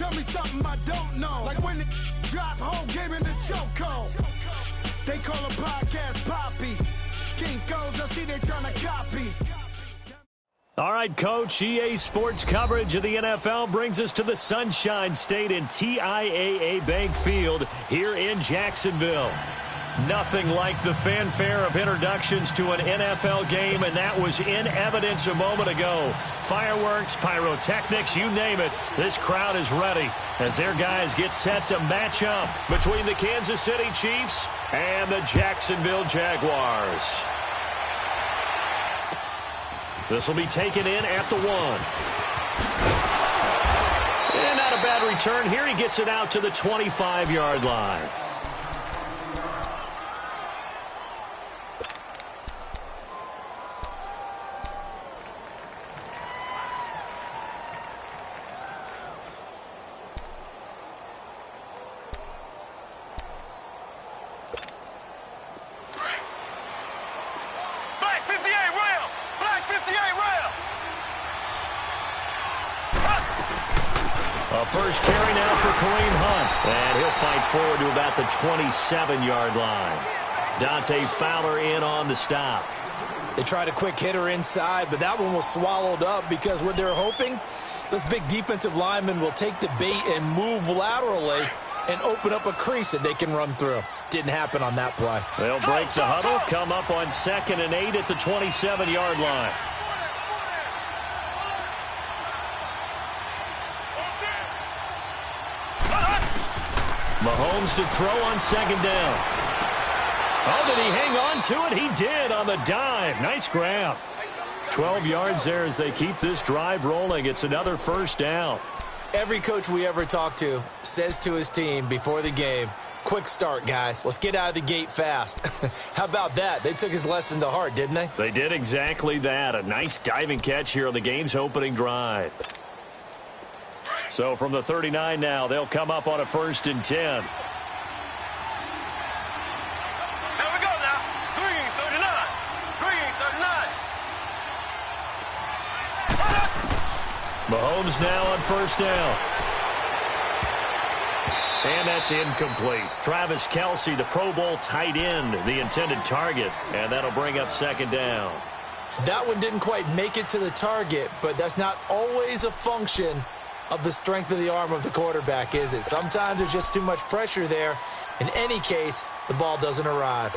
tell me something I don't know. Like when the drop whole game in the chokehold. They call a podcast Poppy. Kinkos, I see they trying to copy. All right, Coach, EA Sports coverage of the NFL brings us to the Sunshine State in TIAA Bank Field here in Jacksonville. Nothing like the fanfare of introductions to an NFL game, and that was in evidence a moment ago. Fireworks, pyrotechnics, you name it. This crowd is ready as their guys get set to match up between the Kansas City Chiefs and the Jacksonville Jaguars. This will be taken in at the 1. And not a bad return here. He gets it out to the 25-yard line. First carry now for Kareem Hunt. And he'll fight forward to about the 27-yard line. Dante Fowler in on the stop. They tried a quick hitter inside, but that one was swallowed up because what they're hoping, this big defensive lineman will take the bait and move laterally and open up a crease that they can run through. Didn't happen on that play. They'll break the huddle, come up on 2nd and 8 at the 27-yard line. Mahomes to throw on 2nd down. Oh, did he hang on to it? He did on the dive. Nice grab. 12 yards there as they keep this drive rolling. It's another first down. Every coach we ever talk to says to his team before the game, quick start, guys. Let's get out of the gate fast. How about that? They took his lesson to heart, didn't they? They did exactly that. A nice diving catch here on the game's opening drive. So from the 39 now, they'll come up on a 1st and 10. Here we go now. Green 39. Green 39. Mahomes now on 1st down. And that's incomplete. Travis Kelce, the Pro Bowl tight end, the intended target. And that'll bring up 2nd down. That one didn't quite make it to the target, but that's not always a function of the strength of the arm of the quarterback, is it? Sometimes there's just too much pressure there. In any case, the ball doesn't arrive.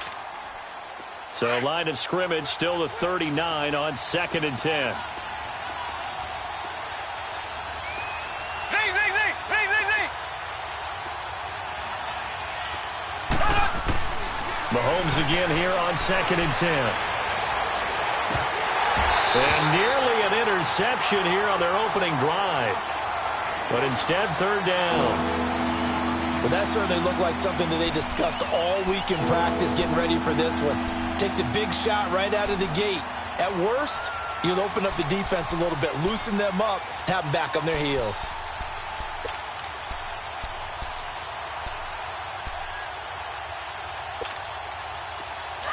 So line of scrimmage still the 39 on 2nd and 10. Mahomes again here on 2nd and 10. And nearly an interception here on their opening drive. But instead, 3rd down. Well, that certainly looked like something that they discussed all week in practice getting ready for this one. Take the big shot right out of the gate. At worst, you'll open up the defense a little bit, loosen them up, have them back on their heels.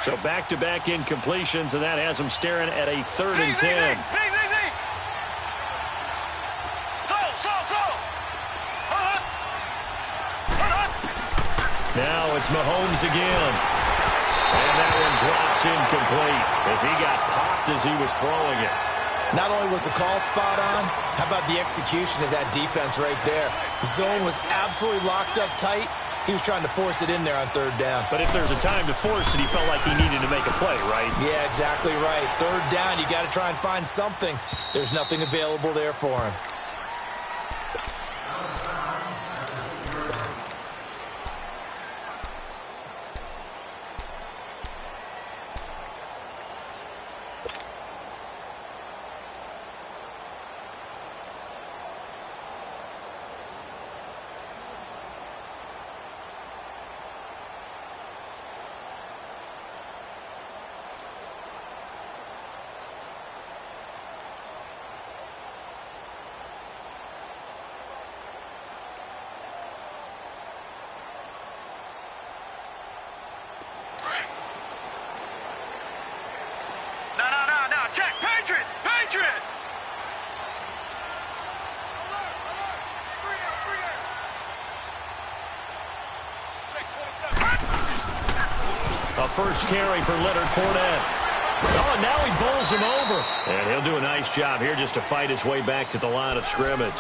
So back-to-back incompletions, and that has them staring at a 3rd and 10. Now it's Mahomes again. And that one drops incomplete as he got popped as he was throwing it. Not only was the call spot on, how about the execution of that defense right there? The zone was absolutely locked up tight. He was trying to force it in there on 3rd down. But if there's a time to force it, he felt like he needed to make a play, right? Yeah, exactly right. 3rd down, you got to try and find something. There's nothing available there for him. A first carry for Leonard Fournette. Oh, and now he bowls him over. And he'll do a nice job here just to fight his way back to the line of scrimmage.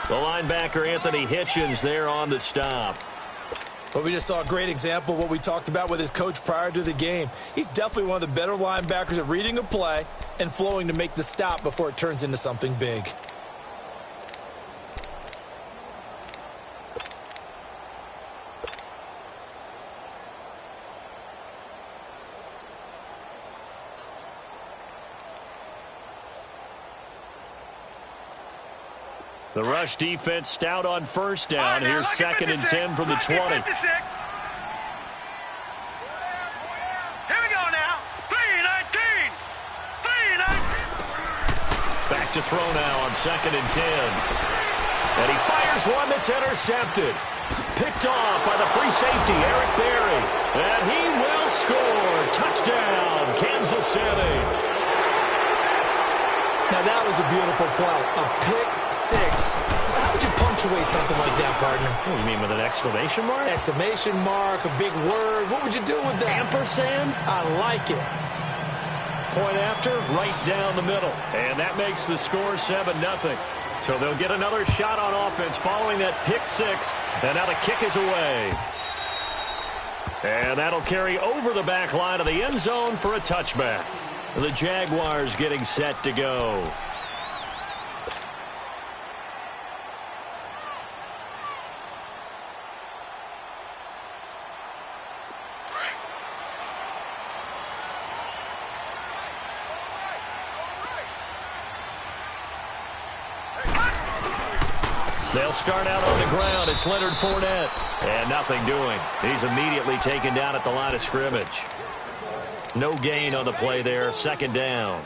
The linebacker, Anthony Hitchens, there on the stop. But we just saw a great example of what we talked about with his coach prior to the game. He's definitely one of the better linebackers at reading a play and flowing to make the stop before it turns into something big. The rush defense stout on first down. Here's 2nd and 10 from the 20. Here we go now. 3-19. Back to throw now on 2nd and 10. And he fires one that's intercepted. Picked off by the free safety, Eric Berry. And he will score. Touchdown, Kansas City. Now, that was a beautiful play. A pick six. How would you punctuate something like that, partner? What do you mean, with an exclamation mark? Exclamation mark, a big word. What would you do with that? Ampersand? I like it. Point after, right down the middle. And that makes the score 7-0. So they'll get another shot on offense following that pick six. And now the kick is away. And that'll carry over the back line of the end zone for a touchback. The Jaguars getting set to go. They'll start out on the ground. It's Leonard Fournette. And nothing doing. He's immediately taken down at the line of scrimmage. No gain on the play there. 2nd down.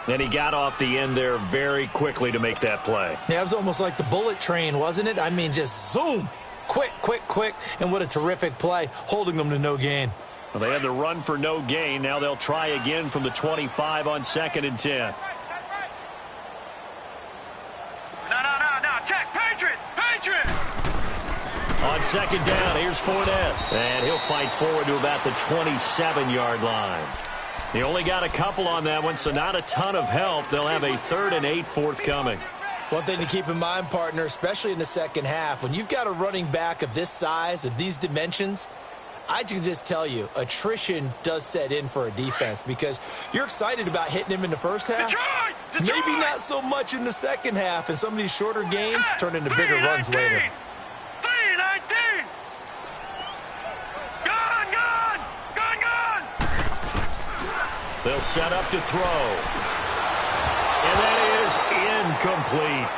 And he got off the end there very quickly to make that play. Yeah, it was almost like the bullet train, wasn't it? I mean, just zoom. Quick, quick, quick. And what a terrific play, holding them to no gain. Well, they had the run for no gain. Now they'll try again from the 25 on 2nd and 10. No. Check. Patriot. On 2nd down, here's Fournette. And he'll fight forward to about the 27-yard line. He only got a couple on that one, so not a ton of help. They'll have a 3rd and 8 forthcoming. One thing to keep in mind, partner, especially in the second half, when you've got a running back of this size, of these dimensions, I can just tell you, attrition does set in for a defense because you're excited about hitting him in the first half. Detroit! Maybe not so much in the second half, and some of these shorter gains turn into bigger runs later. 3-19. Gone. They'll set up to throw. And that is incomplete.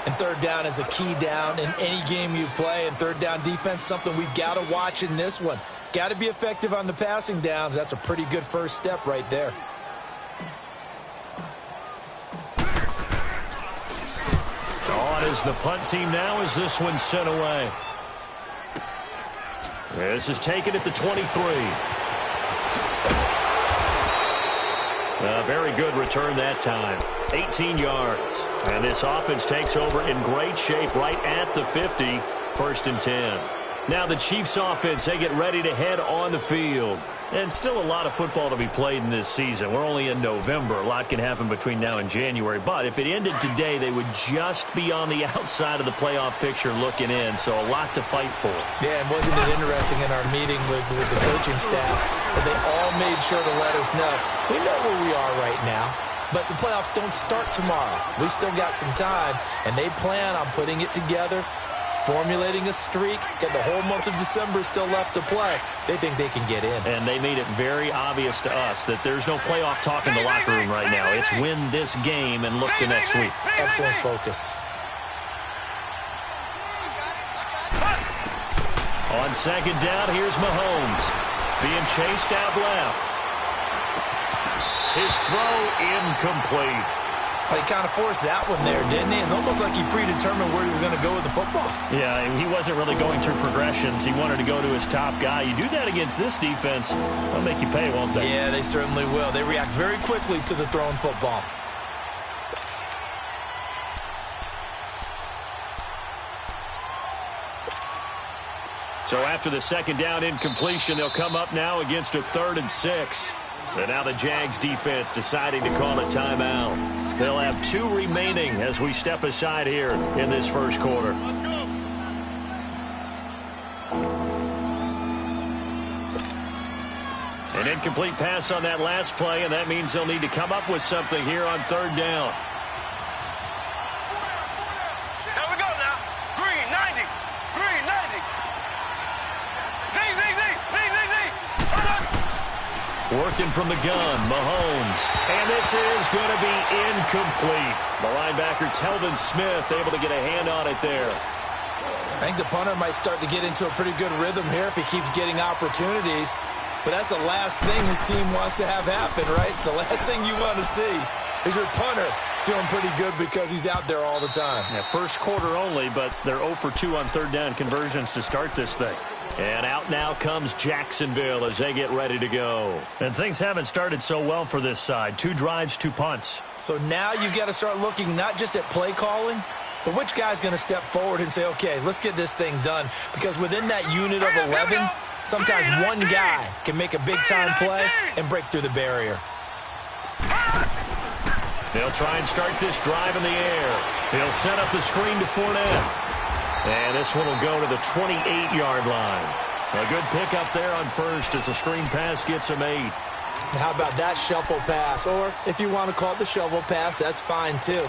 And 3rd down is a key down in any game you play. And 3rd down defense, something we've got to watch in this one. Got to be effective on the passing downs. That's a pretty good first step right there. On is the punt team now as this one's sent away. This is taken at the 23. A very good return that time. 18 yards. And this offense takes over in great shape right at the 50. 1st and 10. Now the Chiefs offense, they get ready to head on the field. And still a lot of football to be played in this season. We're only in November. A lot can happen between now and January. But if it ended today, they would just be on the outside of the playoff picture looking in. So a lot to fight for. Yeah, and wasn't it interesting in our meeting with the coaching staff that they all made sure to let us know. We know where we are right now, but the playoffs don't start tomorrow. We still got some time, and they plan on putting it together, formulating a streak, got the whole month of December still left to play. They think they can get in. And they made it very obvious to us that there's no playoff talk in the locker room right now. It's win this game and look to next week. Excellent focus. On 2nd down, here's Mahomes. Being chased out left. His throw incomplete. He kind of forced that one there, didn't he? It's almost like he predetermined where he was going to go with the football. Yeah, he wasn't really going through progressions. He wanted to go to his top guy. You do that against this defense, they'll make you pay, won't they? Yeah, they certainly will. They react very quickly to the thrown football. So after the second down incompletion, they'll come up now against a 3rd and 6. And now the Jags defense deciding to call a timeout. They'll have 2 remaining as we step aside here in this first quarter. An incomplete pass on that last play, and that means they'll need to come up with something here on 3rd down. Here we go now. Green, 90. Green, 90. Z. Working from the gun, Mahomes. And this is going to be incomplete. The linebacker, Telvin Smith, able to get a hand on it there. I think the punter might start to get into a pretty good rhythm here if he keeps getting opportunities. But that's the last thing his team wants to have happen, right? The last thing you want to see is your punter feeling pretty good because he's out there all the time. Yeah, first quarter only, but they're 0 for 2 on 3rd down conversions to start this thing. And out now comes Jacksonville as they get ready to go. And things haven't started so well for this side. 2 drives, 2 punts. So now you've got to start looking not just at play calling, but which guy's going to step forward and say, okay, let's get this thing done. Because within that unit of 11, sometimes one guy can make a big-time play and break through the barrier. They'll try and start this drive in the air. He'll set up the screen to Fournette. And this one will go to the 28-yard line. A good pickup there on first as the screen pass gets him 8. How about that shuffle pass? Or if you want to call it the shovel pass, that's fine too.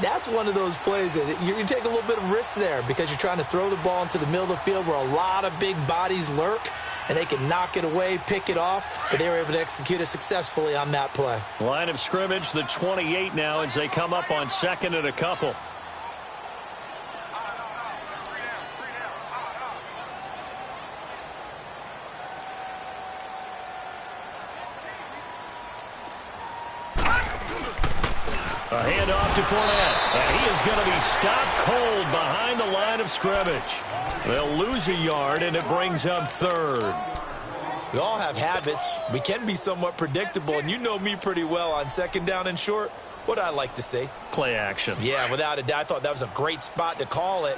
That's one of those plays that you take a little bit of risk there because you're trying to throw the ball into the middle of the field where a lot of big bodies lurk, and they can knock it away, pick it off, but they were able to execute it successfully on that play. Line of scrimmage, the 28 now as they come up on 2nd and a couple. A handoff to Fournette, and he is going to be stopped cold behind the line of scrimmage. They'll lose a yard, and it brings up 3rd. We all have habits. We can be somewhat predictable, and you know me pretty well on 2nd down and short. What I like to say? Play action. Yeah, without a doubt. I thought that was a great spot to call it.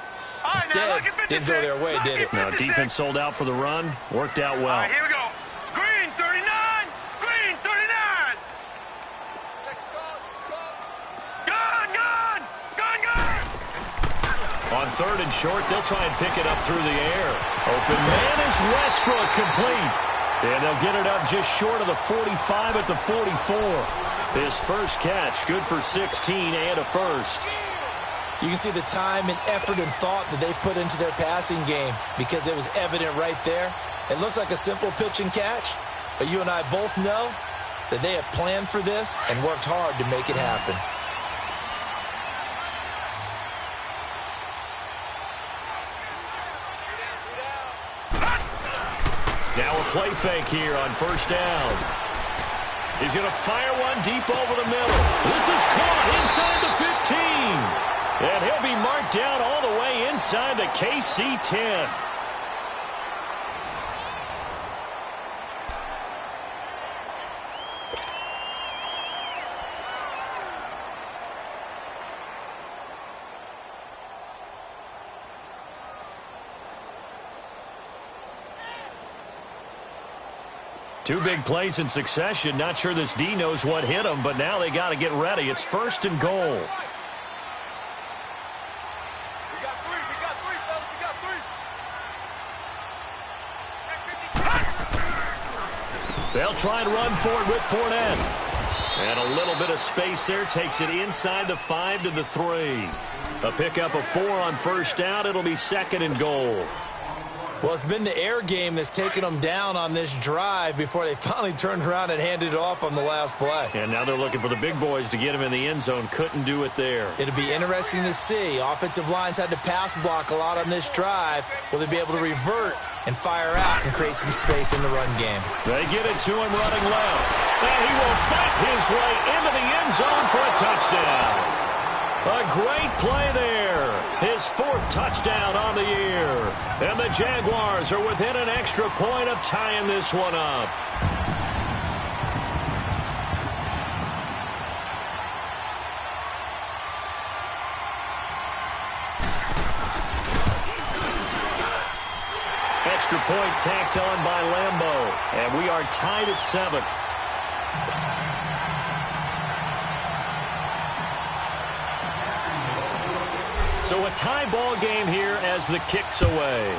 Instead, didn't go their way, did it? Now, defense sold out for the run. Worked out well. All right, here we go. Green, 39. Green, 39. On 3rd and short, they'll try and pick it up through the air. Open man is Westbrook, complete. And they'll get it up just short of the 45 at the 44. His first catch, good for 16 and a first. You can see the time and effort and thought that they put into their passing game because it was evident right there. It looks like a simple pitch and catch, but you and I both know that they have planned for this and worked hard to make it happen. Now a play fake here on 1st down. He's going to fire one deep over the middle. This is caught inside the 15. And he'll be marked down all the way inside the KC 10. Two big plays in succession. Not sure this D knows what hit him, but now they got to get ready. It's 1st and goal. We got three, fellas. We got 3. They'll try and run for it with Fournette. And a little bit of space there. Takes it inside the 5 to the 3. A pickup of 4 on 1st down. It'll be 2nd and goal. Well, it's been the air game that's taken them down on this drive before they finally turned around and handed it off on the last play. And now they're looking for the big boys to get him in the end zone. Couldn't do it there. It'll be interesting to see. Offensive lines had to pass block a lot on this drive. Will they be able to revert and fire out and create some space in the run game? They get it to him running left. And he will fight his way into the end zone for a touchdown. A great play there. His 4th touchdown on the year. And the Jaguars are within an extra point of tying this one up. extra point tacked on by Lambeau. And we are tied at 7. So a tie ball game here as the kick's away.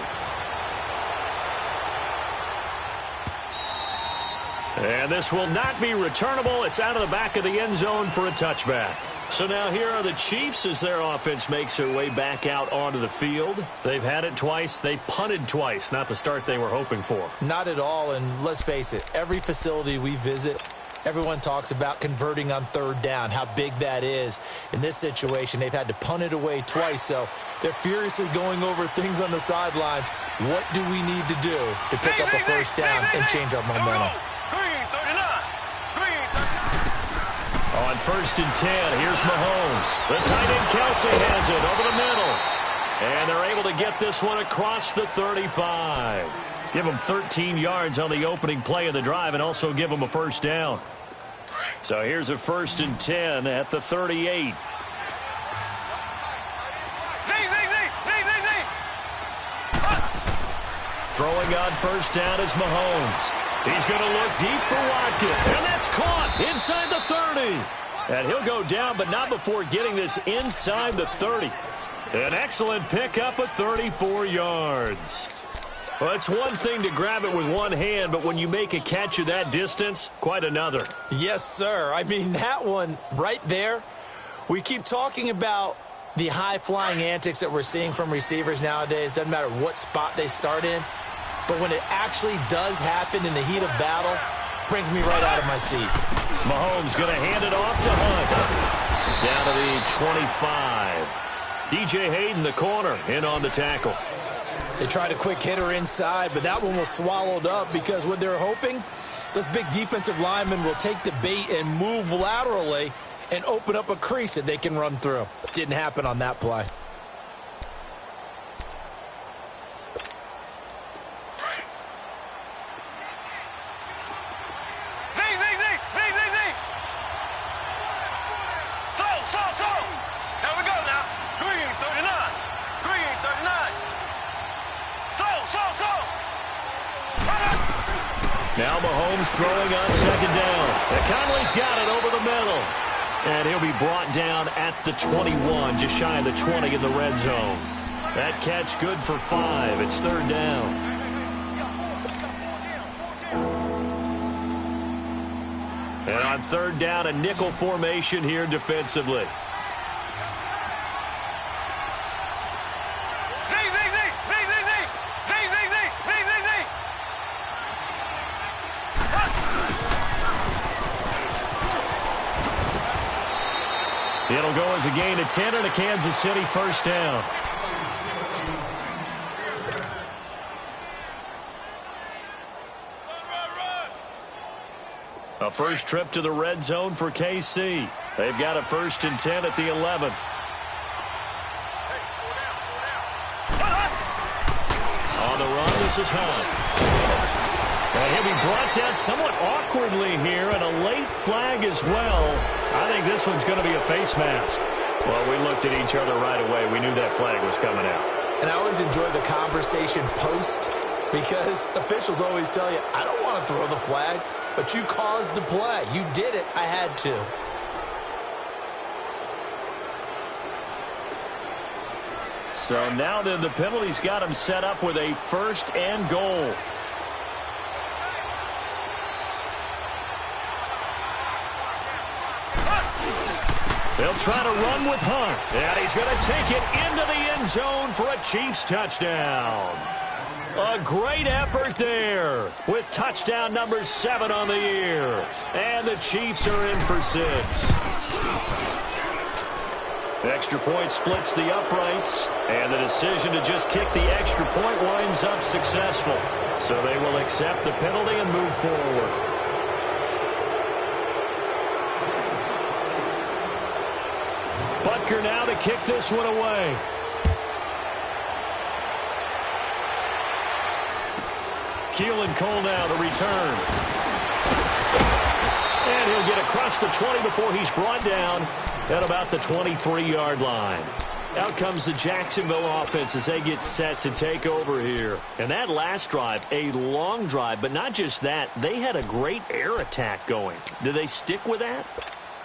And this will not be returnable. It's out of the back of the end zone for a touchback. So now here are the Chiefs as their offense makes their way back out onto the field. They've had it twice. They've punted twice. Not the start they were hoping for. Not at all, and let's face it, every facility we visit, everyone talks about converting on third down, how big that is. In this situation, they've had to punt it away twice, so they're furiously going over things on the sidelines. What do we need to do to pick up a first down and change our momentum? On 1st and 10, here's Mahomes. The tight end Kelsey has it over the middle. And they're able to get this one across the 35. Give them 13 yards on the opening play of the drive and also give them a first down. So here's a 1st and 10 at the 38. Throwing on first down is Mahomes. He's going to look deep for Watkins. And that's caught inside the 30. And he'll go down, but not before getting this inside the 30. An excellent pickup of 34 yards. Well, it's one thing to grab it with one hand, but when you make a catch of that distance, quite another. Yes, sir. I mean, that one right there, we keep talking about the high-flying antics that we're seeing from receivers nowadays. Doesn't matter what spot they start in. But when it actually does happen in the heat of battle, brings me right out of my seat. Mahomes going to hand it off to Hunt. Down to the 25. DJ Hayden, the corner, in on the tackle. They tried a quick hitter inside, but that one was swallowed up because what they're hoping, those big defensive linemen will take the bait and move laterally and open up a crease that they can run through. Didn't happen on that play. Now Mahomes throwing on 2nd down. And Conley's got it over the middle. And he'll be brought down at the 21, just shy of the 20 in the red zone. That catch good for 5. It's 3rd down. And on 3rd down, a nickel formation here defensively. It'll go as a gain of 10 and a Kansas City first down. A first trip to the red zone for KC. They've got a 1st and 10 at the 11. On the run, this is Hunt. And he'll be brought down somewhat awkwardly here, and a late flag as well. I think this one's going to be a face mask. Well, we looked at each other right away. We knew that flag was coming out. And I always enjoy the conversation post because officials always tell you, I don't want to throw the flag, but you caused the play. You did it. I had to. So now then the penalty's got him set up with a 1st and goal. They'll try to run with Hunt. And he's going to take it into the end zone for a Chiefs touchdown. A great effort there with touchdown number 7 on the year. And the Chiefs are in for 6. Extra point splits the uprights. And the decision to just kick the extra point winds up successful. So they will accept the penalty and move forward. Butker now to kick this one away. Keelan Cole now to return. And he'll get across the 20 before he's brought down at about the 23-yard line. Out comes the Jacksonville offense as they get set to take over here. And that last drive, a long drive, but not just that, they had a great air attack going. Do they stick with that?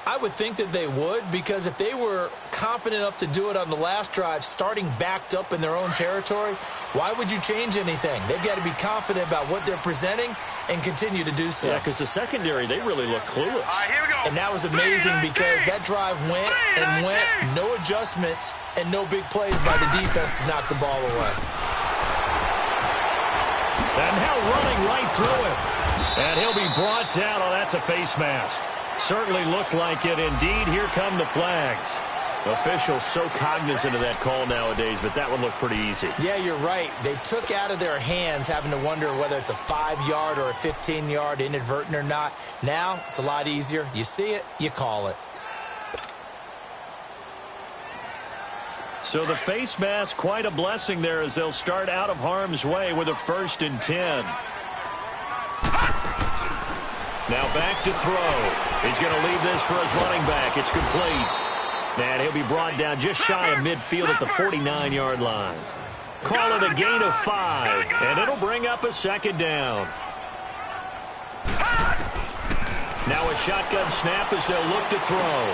I would think that they would, because if they were confident enough to do it on the last drive, starting backed up in their own territory, why would you change anything? They've got to be confident about what they're presenting and continue to do so. Yeah, because the secondary, they really look clueless. All right, here we go. And that was amazing because that drive went and went, no adjustments, and no big plays by the defense to knock the ball away. And now running right through him. And he'll be brought down. Oh, that's a face mask. Certainly looked like it. Indeed, here come the flags. Officials so cognizant of that call nowadays, but that one looked pretty easy. Yeah, you're right. They took out of their hands having to wonder whether it's a 5-yard or a 15-yard, inadvertent or not. Now, it's a lot easier. You see it, you call it. So the face mask, quite a blessing there as they'll start out of harm's way with a 1st and 10. Now back to throw. He's going to leave this for his running back. It's complete. And he'll be brought down just shy of midfield at the 49-yard line. Call it a gain of 5, and it'll bring up a 2nd down. Now a shotgun snap as they'll look to throw.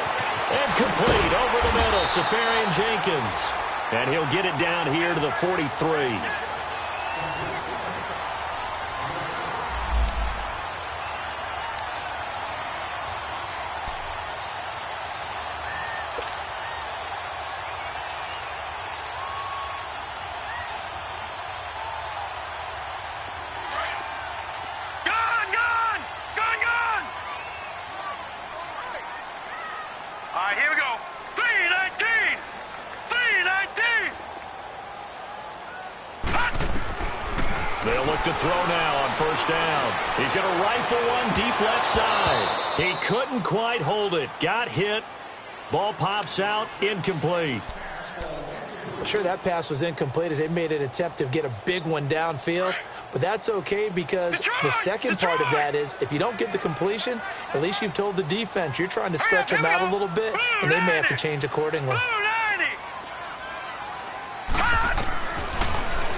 And complete over the middle, Safarian Jenkins. And he'll get it down here to the 43. All right, here we go. 319! 319! They'll look to throw now on 1st down. He's going to rifle one deep left side. He couldn't quite hold it. Got hit. Ball pops out. Incomplete. Sure, that pass was incomplete as they made an attempt to get a big one downfield. But that's okay because the second part of that is if you don't get the completion, at least you've told the defense you're trying to stretch them out a little bit, and they may have to change accordingly.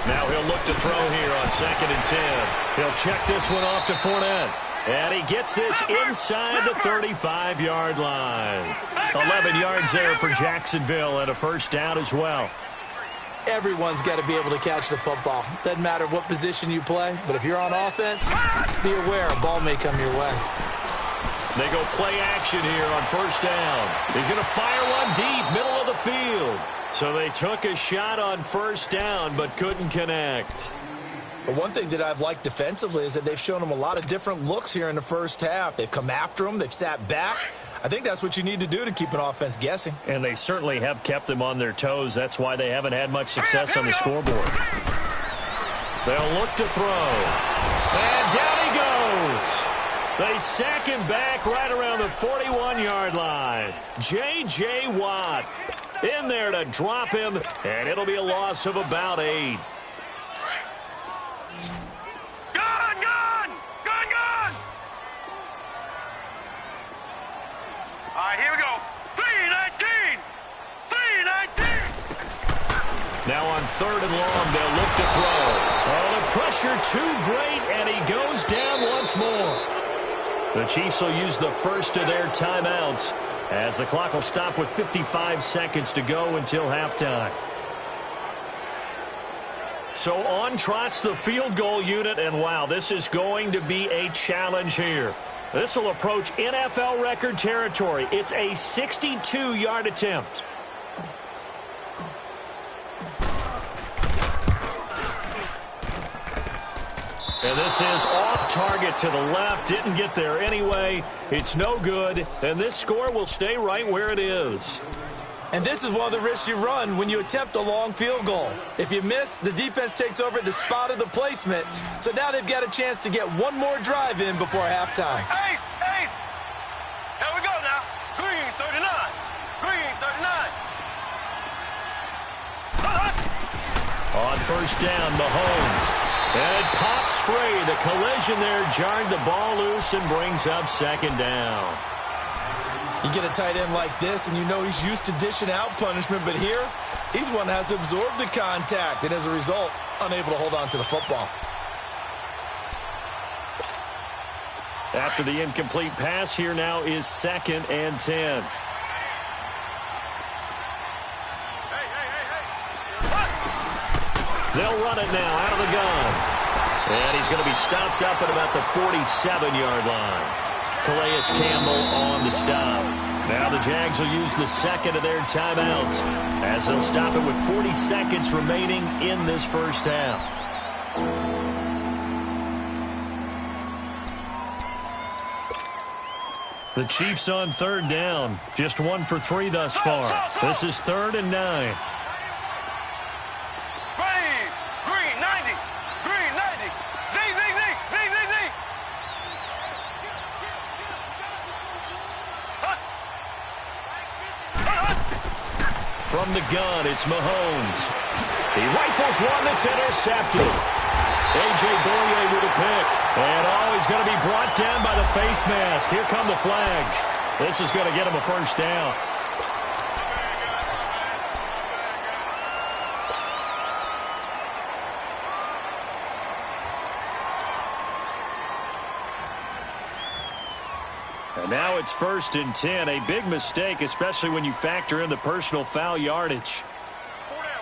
Now he'll look to throw here on 2nd and 10. He'll check this one off to Fournette. And he gets this inside the 35-yard line. 11 yards there for Jacksonville and a 1st down as well. Everyone's got to be able to catch the football. Doesn't matter what position you play, but if you're on offense, be aware a ball may come your way. They go play action here on 1st down. He's going to fire one deep, middle of the field. So they took a shot on 1st down, but couldn't connect. But one thing that I've liked defensively is that they've shown them a lot of different looks here in the 1st half. They've come after them. They've sat back. I think that's what you need to do to keep an offense guessing. And they certainly have kept them on their toes. That's why they haven't had much success on the scoreboard. They'll look to throw. And down he goes. They sack him back right around the 41-yard line. J.J. Watt in there to drop him, and it'll be a loss of about 8. All right, here we go. 319! 319! Now on 3rd and long, they'll look to throw. Oh, the pressure too great, and he goes down once more. The Chiefs will use the first of their timeouts as the clock will stop with 55 seconds to go until halftime. So on trots the field goal unit, and wow, this is going to be a challenge here. This will approach NFL record territory. It's a 62-yard attempt. And this is off target to the left. Didn't get there anyway. It's no good. And this score will stay right where it is. And this is one of the risks you run when you attempt a long field goal. If you miss, the defense takes over at the spot of the placement. So now they've got a chance to get one more drive in before halftime. Ace! Ace! Here we go now. Green 39. Green 39. On 1st down, Mahomes. And it pops free. The collision there jarred the ball loose and brings up 2nd down. You get a tight end like this, and you know he's used to dishing out punishment, but here, He's one that has to absorb the contact, and as a result, unable to hold on to the football. After the incomplete pass, here now is 2nd and 10. They'll run it now out of the gun. And he's going to be stopped up at about the 47-yard line. Calais Campbell on the stop. Now the Jags will use the second of their timeouts as they'll stop it with 40 seconds remaining in this first half. The Chiefs on 3rd down. Just 1 for 3 thus far. This is 3rd and 9. Green, 90. Green, 90. Z. From the gun, it's Mahomes. He rifles one that's intercepted. A.J. Boye with a pick. And, he's going to be brought down by the face mask. Here come the flags. This is going to get him a first down. And now it's 1st and 10. A big mistake, especially when you factor in the personal foul yardage. Four down.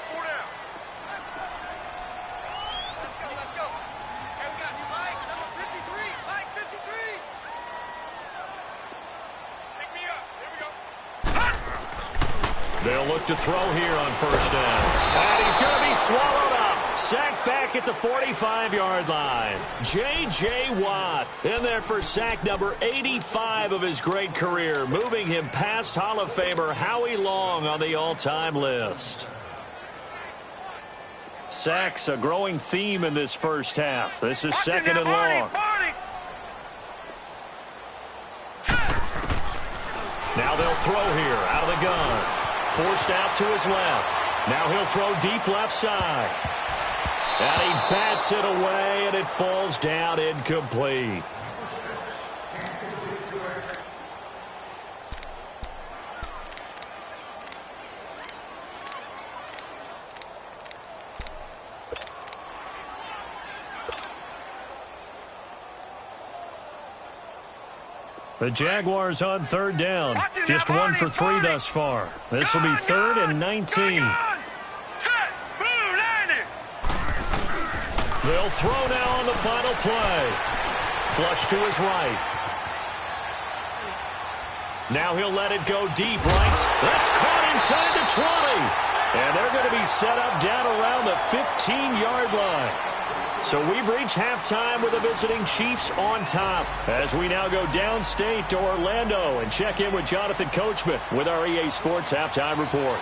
Let's go. Hey, we got you, Mike. Number 53. Mike, 53. Pick me up. Here we go. They'll look to throw here on 1st down. And he's going to be swallowed up. Sacked back at the 45-yard line. J.J. Watt in there for sack number 85 of his great career, moving him past Hall of Famer Howie Long on the all-time list. Sacks, a growing theme in this first half. This is 2nd and long. Now they'll throw here out of the gun. Forced out to his left. Now he'll throw deep left side. And he bats it away, and it falls down incomplete. The Jaguars on 3rd down. Just 1 for 3 thus far. This will be 3rd and 19. They'll throw now on the final play. Flush to his right. Now he'll let it go deep right. That's caught inside the 20. And they're going to be set up down around the 15-yard line. So we've reached halftime with the visiting Chiefs on top as we now go downstate to Orlando and check in with Jonathan Coachman with our EA Sports Halftime Report.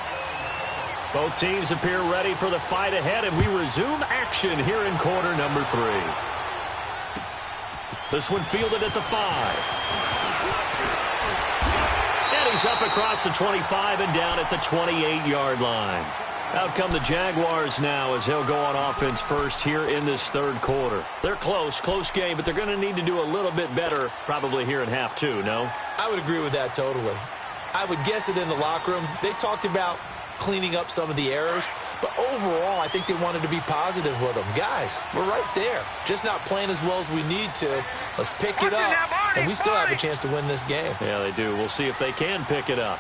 Both teams appear ready for the fight ahead, and we resume action here in quarter number 3. This one fielded at the 5. And he's up across the 25 and down at the 28-yard line. Out come the Jaguars now as they'll go on offense first here in this 3rd quarter. They're close game, but they're going to need to do a little bit better probably here in half 2, no? I would agree with that totally. I would guess it in the locker room. They talked about cleaning up some of the errors, but overall, I think they wanted to be positive with them. Guys, we're right there. Just not playing as well as we need to. Let's pick it up, and we still have a chance to win this game. Yeah, they do. We'll see if they can pick it up.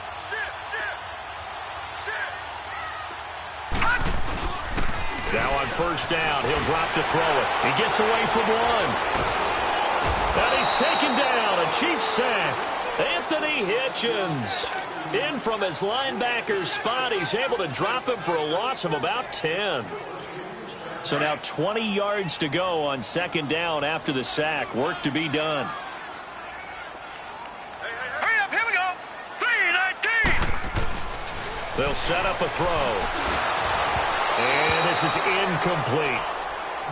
Now on 1st down, he'll drop to throw it. He gets away from one. And he's taken down. A Chiefs sack. Anthony Hitchens. In from his linebacker spot, he's able to drop him for a loss of about 10. So now 20 yards to go on 2nd down after the sack. Work to be done. Hurry up, here we go. 3-19. They'll set up a throw. And this is incomplete.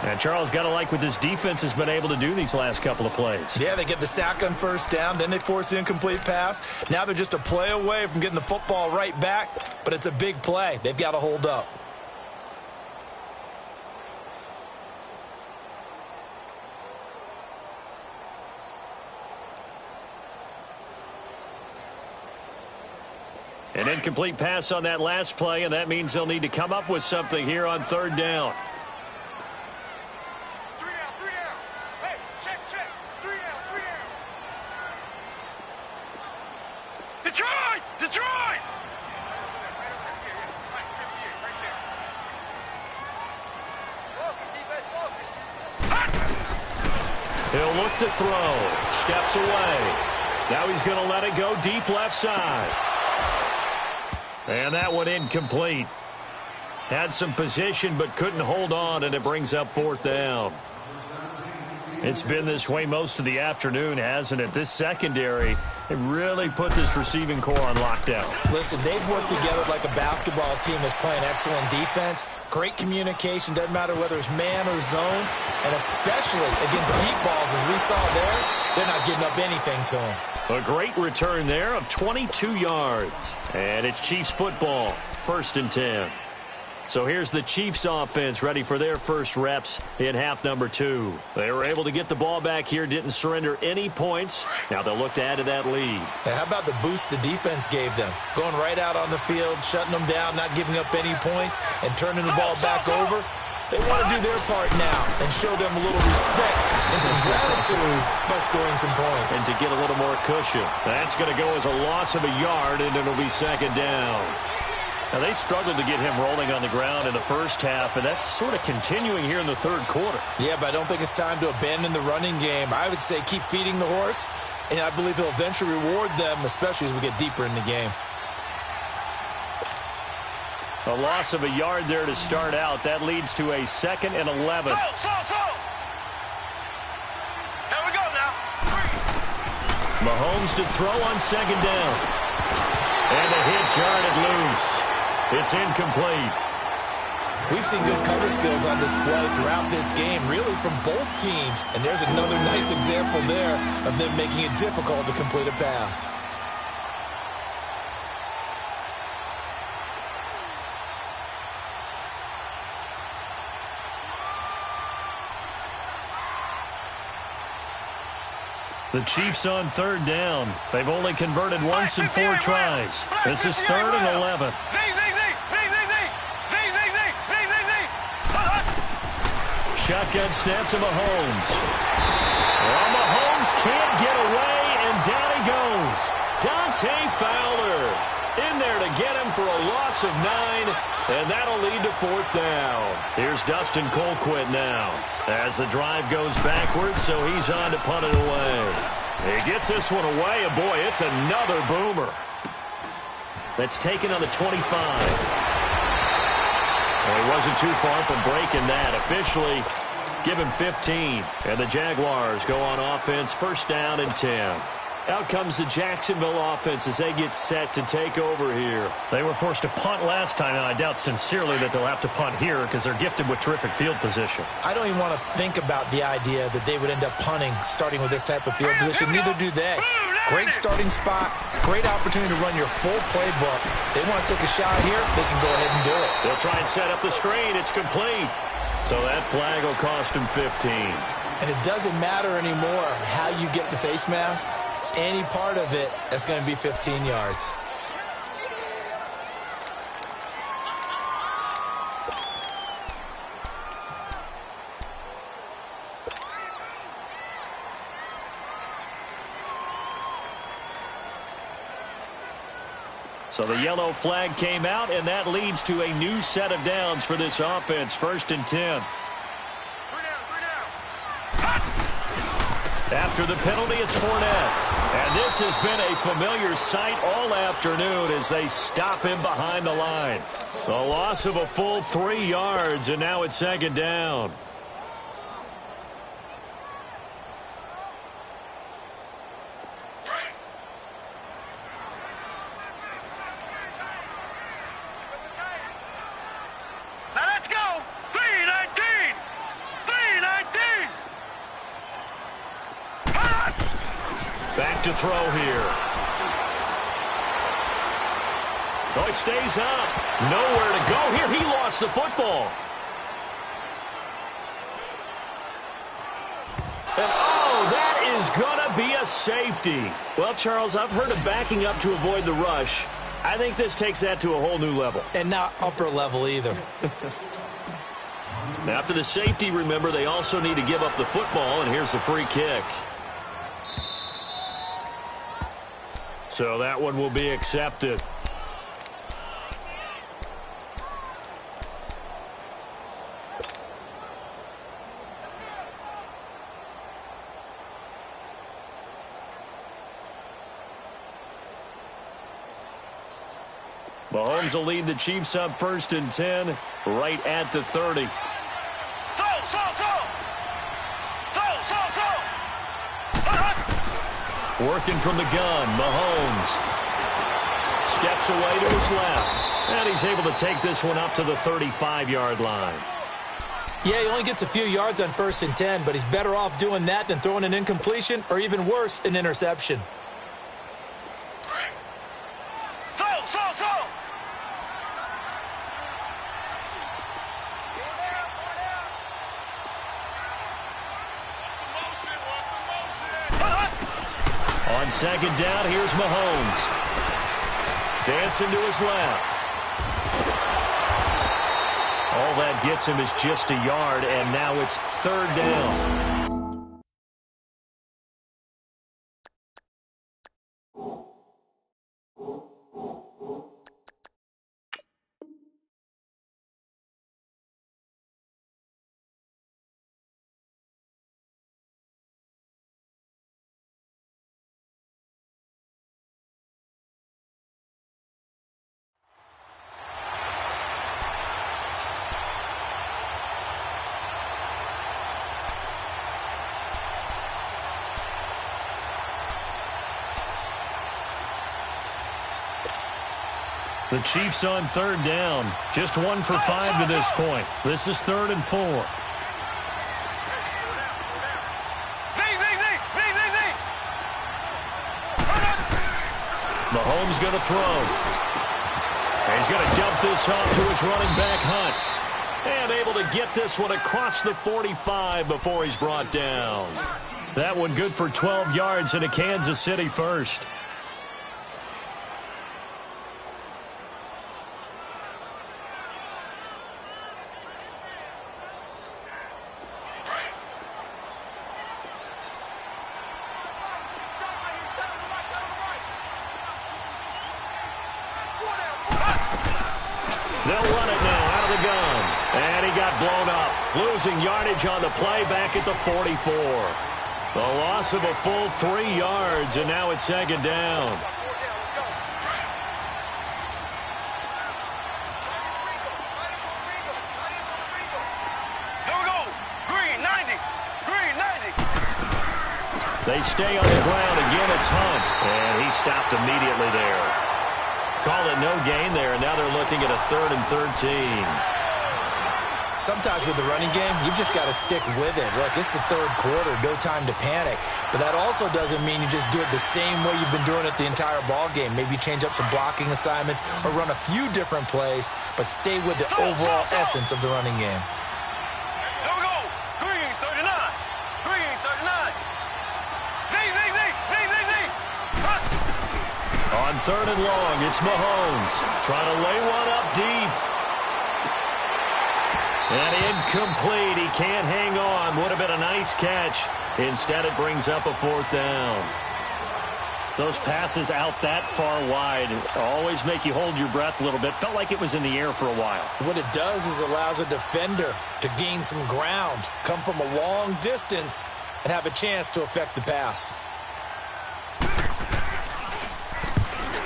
And Charles, got to like what this defense has been able to do these last couple of plays. Yeah, they get the sack on 1st down, then they force the incomplete pass. Now they're just a play away from getting the football right back, but it's a big play. They've got to hold up. An incomplete pass on that last play, and that means they'll need to come up with something here on third down. Three down. Hey, check. Three down. Detroit! He'll look to throw. Steps away. Now he's going to let it go deep left side. And that one incomplete. Had some position but couldn't hold on, and it brings up fourth down. It's been this way most of the afternoon, hasn't it? This secondary, it really put this receiving core on lockdown. Listen, they've worked together like a basketball team that's playing excellent defense. Great communication, doesn't matter whether it's man or zone, and especially against deep balls, as we saw there, they're not giving up anything to them. A great return there of 22 yards. And it's Chiefs football, 1st and 10. So here's the Chiefs offense ready for their first reps in half number 2. They were able to get the ball back here, didn't surrender any points. Now they'll look to add to that lead. Hey, how about the boost the defense gave them? Going right out on the field, shutting them down, not giving up any points, and turning the ball back over. They want to do their part now and show them a little respect and some gratitude by scoring some points. And to get a little more cushion. That's going to go as a loss of a yard, and it'll be 2nd down. Now, they struggled to get him rolling on the ground in the first half, and that's sort of continuing here in the third quarter. Yeah, but I don't think it's time to abandon the running game. I would say keep feeding the horse, and I believe he'll eventually reward them, especially as we get deeper in the game. A loss of a yard there to start out. That leads to a 2nd and 11. Here we go now. Mahomes to throw on 2nd down. And the hit jarred it loose. It's incomplete. We've seen good cover skills on display throughout this game, really from both teams. And there's another nice example there of them making it difficult to complete a pass. The Chiefs on 3rd down. They've only converted once in 4 tries. This is 3rd and 11. Shotgun snap to Mahomes. Well, Mahomes can't get away, and down he goes. Dante Fowler in there to get him for a loss of 9, and that'll lead to 4th down. Here's Dustin Colquitt now as the drive goes backwards, so he's on to punt it away. He gets this one away, and boy, it's another boomer. That's taken on the 25. Well, he wasn't too far from breaking that. Officially, give him 15. And the Jaguars go on offense, 1st down and 10. Out comes the Jacksonville offense as they get set to take over here. They were forced to punt last time, and I doubt sincerely that they'll have to punt here because they're gifted with terrific field position. I don't even want to think about the idea that they would end up punting starting with this type of field position. Neither do they. Great starting spot, great opportunity to run your full playbook. They want to take a shot here, they can go ahead and do it. They'll try and set up the screen. It's complete. So that flag will cost him 15. And it doesn't matter anymore how you get the face mask. Any part of it, that's going to be 15 yards. So the yellow flag came out, and that leads to a new set of downs for this offense. 1st and 10. After the penalty, it's Fournette. And this has been a familiar sight all afternoon as they stop him behind the line. A loss of a full 3 yards, and now it's 2nd down. Now let's go. 319. 319. Back to throw here. Oh, it stays up. Nowhere to go here. He lost the football. And, oh, that is going to be a safety. Well, Charles, I've heard of backing up to avoid the rush. I think this takes that to a whole new level. And not upper level either. After the safety, remember, they also need to give up the football, and here's the free kick. So that one will be accepted. Mahomes will lead the Chiefs up 1st and 10, right at the 30. Working from the gun, Mahomes steps away to his left, and he's able to take this one up to the 35-yard line. Yeah, he only gets a few yards on 1st and 10, but he's better off doing that than throwing an incompletion or even worse, an interception. On 2nd down, here's Mahomes. Dancing to his left. All that gets him is just a yard, and now it's 3rd down. The Chiefs on 3rd down. Just 1 for 5 to this point. This is 3rd and 4. Mahomes going to throw. And he's going to dump this off to his running back, Hunt. And able to get this one across the 45 before he's brought down. That one good for 12 yards and a Kansas City first. They'll run it now out of the gun. And he got blown up. Losing yardage on the play back at the 44. The loss of a full 3 yards, and now it's 2nd down. Here we go. Green, 90. Green, 90. They stay on the ground. Again, it's Hunt. And he stopped immediately there. Call it no gain there, and now they're looking at a 3rd and 13. Sometimes with the running game, you've just got to stick with it. Look, it's the 3rd quarter, no time to panic. But that also doesn't mean you just do it the same way you've been doing it the entire ball game. Maybe change up some blocking assignments or run a few different plays, but stay with the overall essence of the running game. Here we go. Green, 39. Green, 39. On 3rd and long, it's Mahomes trying to lay one up deep. And incomplete. He can't hang on. Would have been a nice catch. Instead, it brings up a 4th down. Those passes out that far wide always make you hold your breath a little bit. Felt like it was in the air for a while. What it does is allows a defender to gain some ground, come from a long distance, and have a chance to affect the pass.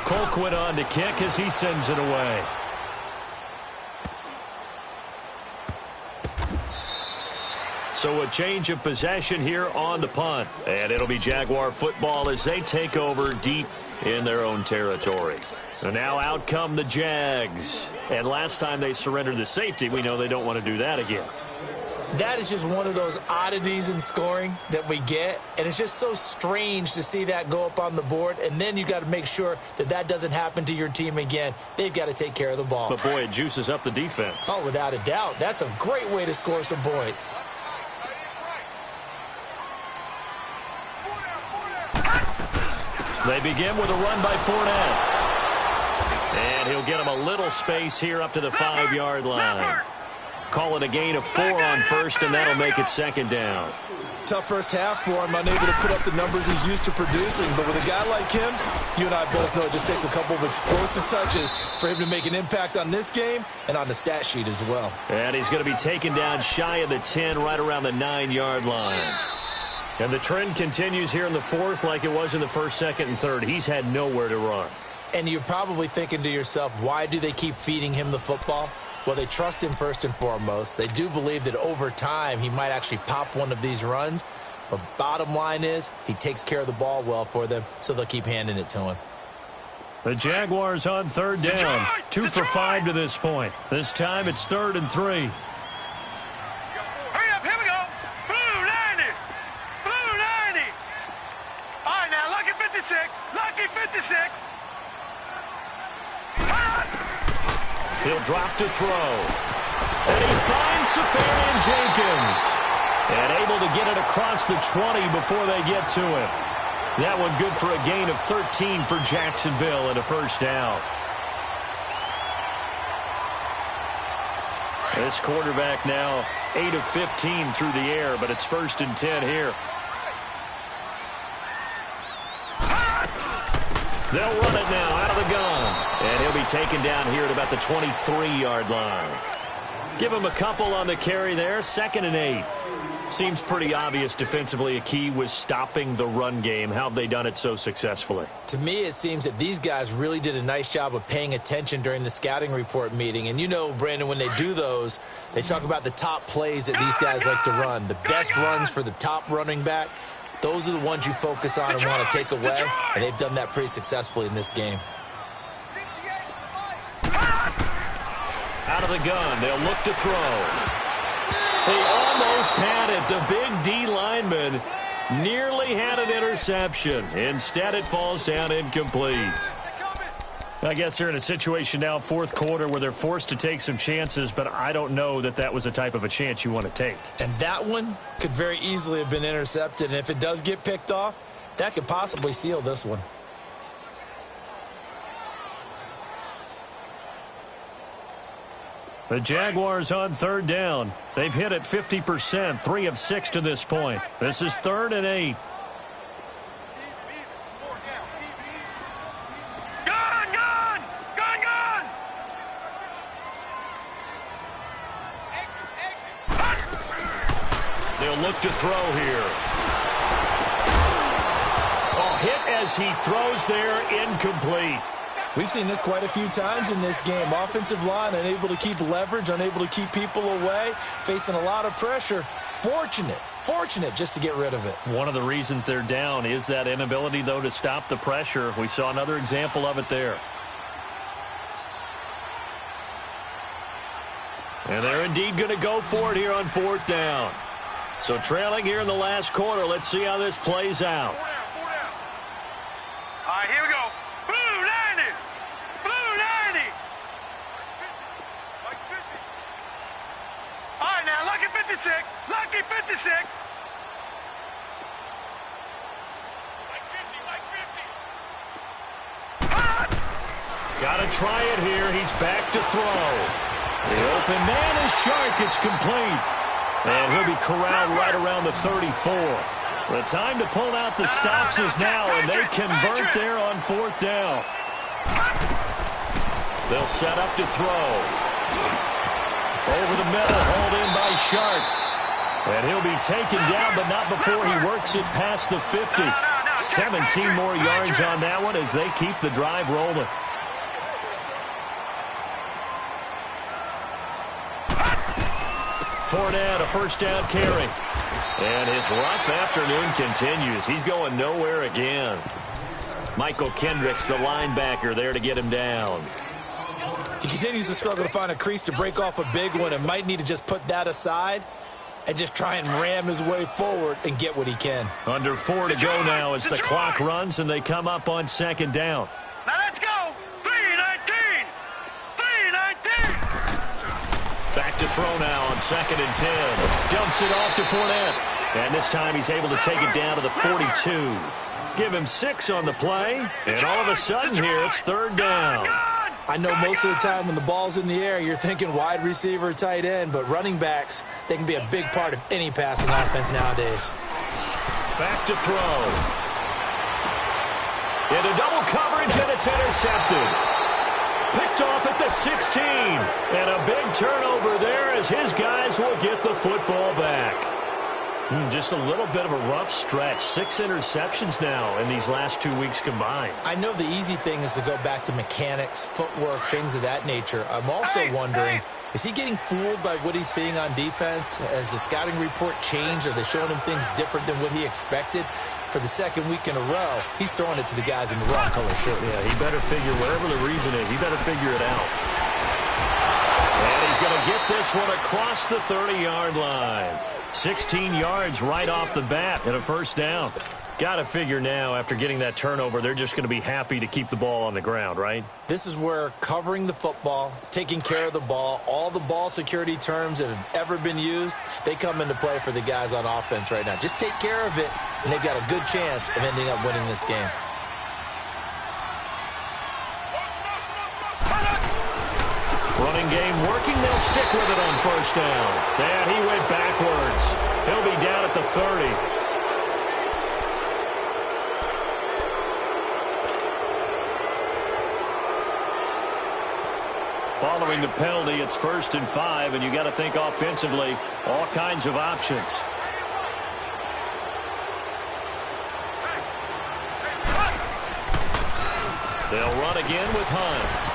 Colquitt on to kick as he sends it away. So a change of possession here on the punt. And it'll be Jaguar football as they take over deep in their own territory. And now out come the Jags. And last time they surrendered the safety, we know they don't want to do that again. That is just one of those oddities in scoring that we get, and it's just so strange to see that go up on the board, and then you got to make sure that that doesn't happen to your team again. They've got to take care of the ball. But, boy, it juices up the defense. Oh, without a doubt. That's a great way to score some points. They begin with a run by Fournette. And he'll get him a little space here up to the 5-yard line. Call it a gain of 4 on first, and that'll make it second down. Tough first half for him, unable to put up the numbers he's used to producing. But with a guy like him, you and I both know it just takes a couple of explosive touches for him to make an impact on this game and on the stat sheet as well. And he's going to be taken down shy of the 10, right around the 9-yard line. And the trend continues here in the fourth like it was in the first, second, and third. He's had nowhere to run. And you're probably thinking to yourself, why do they keep feeding him the football? Well, they trust him first and foremost. They do believe that over time he might actually pop one of these runs. But bottom line is he takes care of the ball well for them, so they'll keep handing it to him. The Jaguars on third down. 2 for 5 to this point. This time it's 3rd and 3. Hurry up, here we go. Blue 90. Blue 90. All right, now, lucky 56. Lucky 56. He'll drop to throw. And he finds Safarian Jenkins. And able to get it across the 20 before they get to him. That one good for a gain of 13 for Jacksonville and a first down. This quarterback now 8 of 15 through the air, but it's 1st and 10 here. They'll run it now out of the gun. And he'll be taken down here at about the 23-yard line. Give him a couple on the carry there. 2nd and 8. Seems pretty obvious defensively a key was stopping the run game. How have they done it so successfully? To me, it seems that these guys really did a nice job of paying attention during the scouting report meeting. And you know, Brandon, when they do those, they talk about the top plays that these guys like to run. The best runs for the top running back. Those are the ones you focus on and want to take away, and they've done that pretty successfully in this game. Out of the gun, they'll look to throw. They almost had it. The big D lineman nearly had an interception. Instead, it falls down incomplete. I guess they're in a situation now, 4th quarter, where they're forced to take some chances, but I don't know that that was the type of a chance you want to take. And that one could very easily have been intercepted, and if it does get picked off, that could possibly seal this one. The Jaguars on 3rd down. They've hit it 50%, 3 of 6 to this point. This is 3rd and 8. They'll look to throw here. Oh, hit as he throws there, incomplete. We've seen this quite a few times in this game. Offensive line unable to keep leverage, unable to keep people away, facing a lot of pressure. Fortunate just to get rid of it. One of the reasons they're down is that inability, though, to stop the pressure. We saw another example of it there. And they're indeed going to go for it here on 4th down. So trailing here in the last quarter. Let's see how this plays out. 4 down. All right, here we go. Blue 90. Blue 90. Like 50. All right, now, lucky 56. Lucky 56. Like 50. Got to try it here. He's back to throw. The open man is Shark. It's complete. And he'll be corralled right around the 34. The time to pull out the stops is now, and they convert there on 4th down. They'll set up to throw. Over the middle, hauled in by Shark. And he'll be taken down, but not before he works it past the 50. 17 more yards on that one as they keep the drive rolling. Fournette, a first down carry. And his rough afternoon continues. He's going nowhere again. Michael Kendricks, the linebacker, there to get him down. He continues to struggle to find a crease to break off a big one and might need to just put that aside and just try and ram his way forward and get what he can. Under 4 to go now as the clock runs and they come up on 2nd down. Now let's go. 3-19. 3-19. Back to throw now on 2nd and 10. Dumps it off to Fournette. And this time he's able to take it down to the 42. Give him 6 on the play. And all of a sudden here, it's 3rd down. I know most of the time when the ball's in the air, you're thinking wide receiver, tight end, but running backs, they can be a big part of any passing offense nowadays. Back to throw. Into double coverage, and it's intercepted. Picked off at the 16. And a big turnover there as his guys will get the football back. Just a little bit of a rough stretch. 6 interceptions now in these last 2 weeks combined. I know the easy thing is to go back to mechanics, footwork, things of that nature. I'm also wondering, is he getting fooled by what he's seeing on defense? Has the scouting report changed? Are they showing him things different than what he expected? For the second week in a row, he's throwing it to the guys in the wrong color shirts. Yeah, he better figure, whatever the reason is, he better figure it out. And he's going to get this one across the 30-yard line. 16 yards right off the bat and a first down. Got to figure now, after getting that turnover, they're just going to be happy to keep the ball on the ground, right? This is where covering the football, taking care of the ball, all the ball security terms that have ever been used, they come into play for the guys on offense right now. Just take care of it, and they've got a good chance of ending up winning this game. Running game working. They'll stick with it on first down. And he went backwards. He'll be down at the 30. Following the penalty, it's 1st and 5, and you got to think offensively, all kinds of options. They'll run again with Hunt.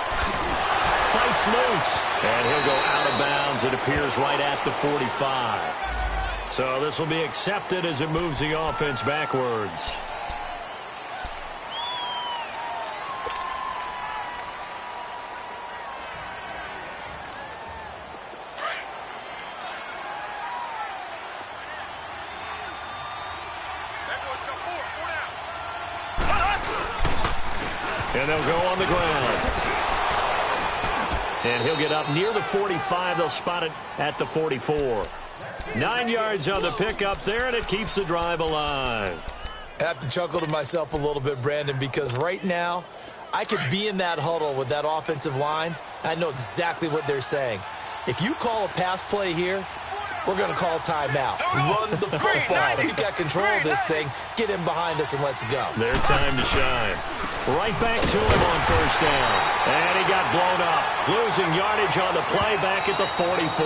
Fights loose, and he'll go out of bounds. It appears right at the 45. So this will be accepted as it moves the offense backwards. And they'll go on the ground. And he'll get up near the 45. They'll spot it at the 44. 9 yards on the pickup there, and it keeps the drive alive. I have to chuckle to myself a little bit, Brandon, because right now I could be in that huddle with that offensive line. I know exactly what they're saying. If you call a pass play here, we're going to call timeout. Run the football. We've got control of this thing. Get him behind us and let's go. Their time to shine. Right back to him on first down. And he got blown up. Losing yardage on the play back at the 44.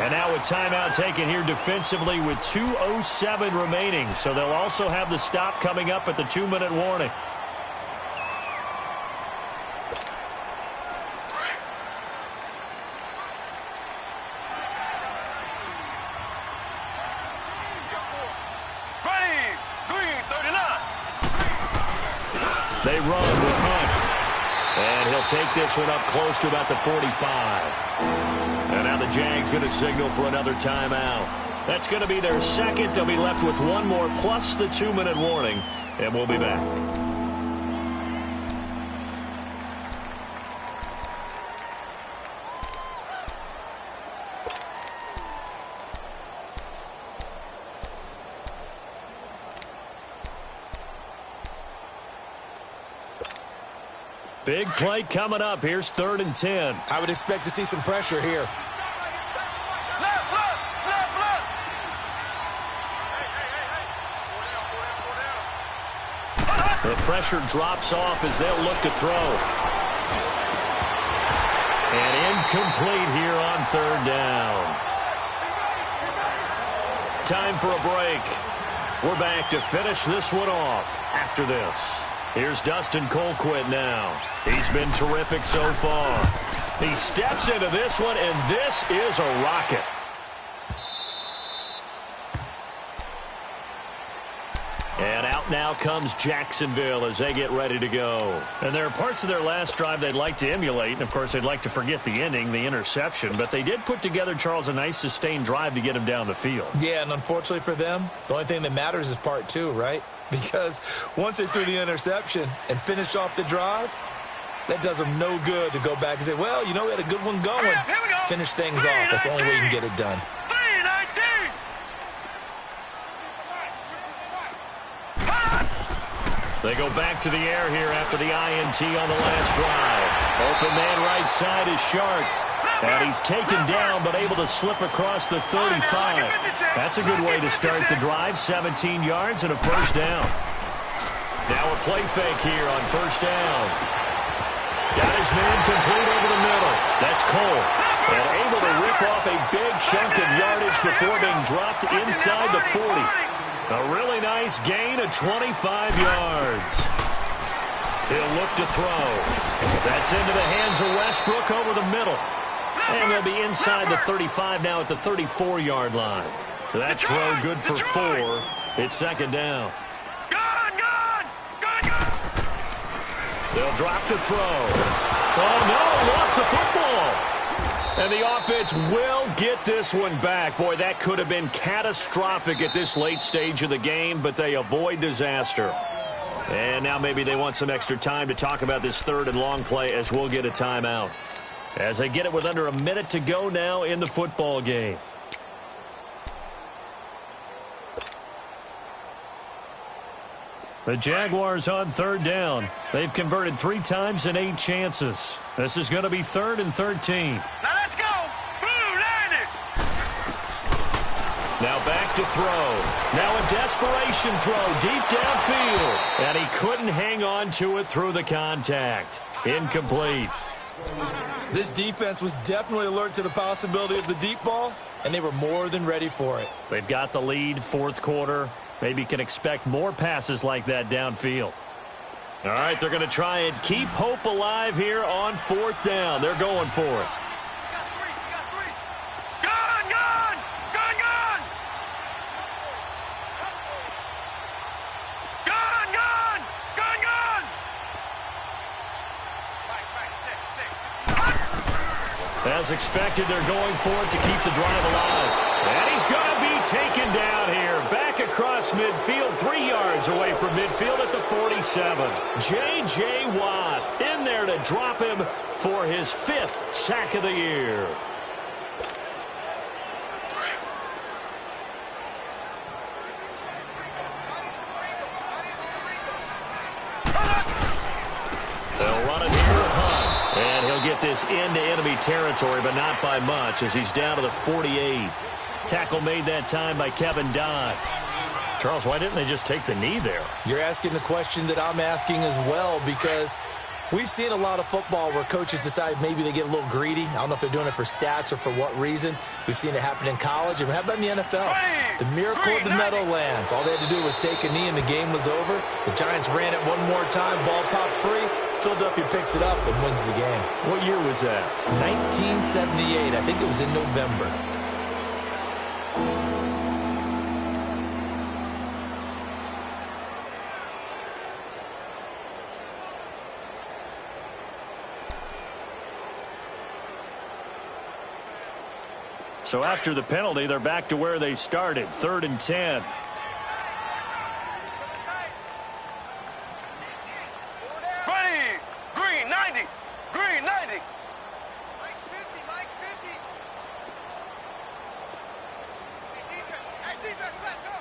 And now a timeout taken here defensively with 2:07 remaining. So they'll also have the stop coming up at the 2-minute warning. They run with Hunt. And he'll take this one up close to about the 45. And now the Jags going to signal for another timeout. That's going to be their second. They'll be left with one more plus the 2-minute warning. And we'll be back. Big play coming up. Here's 3rd and 10. I would expect to see some pressure here. The pressure drops off as they'll look to throw. And incomplete here on 3rd down. Time for a break. We're back to finish this one off after this. Here's Dustin Colquitt now. He's been terrific so far. He steps into this one, and this is a rocket. And out now comes Jacksonville as they get ready to go. And there are parts of their last drive they'd like to emulate. And, of course, they'd like to forget the ending, the interception. But they did put together, Charles, a nice sustained drive to get him down the field. Yeah, and unfortunately for them, the only thing that matters is part 2, right? Because once they threw the interception and finished off the drive, that does them no good to go back and say, well, you know, we had a good one going. Finish things off. That's the only way you can get it done. They go back to the air here after the INT on the last drive. Open man right side is Shark. And he's taken down but able to slip across the 35. That's a good way to start the drive. 17 yards and a first down. Now a play fake here on first down. Got his man complete over the middle. That's Cole. And able to rip off a big chunk of yardage before being dropped inside the 40. A really nice gain of 25 yards. He'll look to throw. That's into the hands of Westbrook over the middle. And they'll be inside the 35 now at the 34-yard line. That throw good for 4. It's second down. They'll drop to throw. Oh, no, lost the football. And the offense will get this one back. Boy, that could have been catastrophic at this late stage of the game, but they avoid disaster. And now maybe they want some extra time to talk about this third and long play as we'll get a timeout. As they get it with under a minute to go now in the football game. The Jaguars on third down. They've converted 3 times in 8 chances. This is going to be 3rd and 13. Now let's go. Blue line it. Now back to throw. Now a desperation throw deep downfield. And he couldn't hang on to it through the contact. Incomplete. This defense was definitely alert to the possibility of the deep ball, and they were more than ready for it. They've got the lead, fourth quarter. Maybe can expect more passes like that downfield. All right, they're going to try and keep hope alive here on 4th down. They're going for it. As expected, they're going for it to keep the drive alive. And he's going to be taken down here. Back across midfield, 3 yards away from midfield at the 47. J.J. Watt in there to drop him for his 5th sack of the year. They'll run it here at Hunt. And he'll get this into enemy territory, but not by much as he's down to the 48. Tackle made that time by Kevin Dodd. Charles, why didn't they just take the knee there? You're asking the question that I'm asking as well, because we've seen a lot of football where coaches decide maybe they get a little greedy. I don't know if they're doing it for stats or for what reason. We've seen it happen in college, and how about in the NFL? The miracle of the Meadowlands. All they had to do was take a knee, and the game was over. The Giants ran it one more time. Ball popped free. Philadelphia picks it up and wins the game. What year was that? 1978. I think it was in November. So after the penalty, they're back to where they started, 3rd and 10. Ready. Green 90. Green 90. Mike's 50. Mike's 50. Hey, defense, let's go.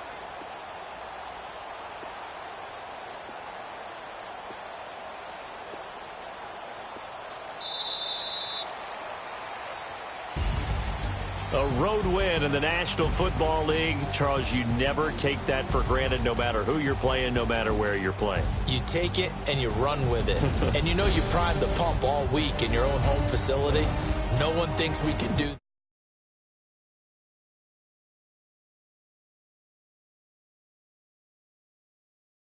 A road win in the National Football League. Charles, you never take that for granted no matter who you're playing, no matter where you're playing. You take it and you run with it. And you know you primed the pump all week in your own home facility. No one thinks we can do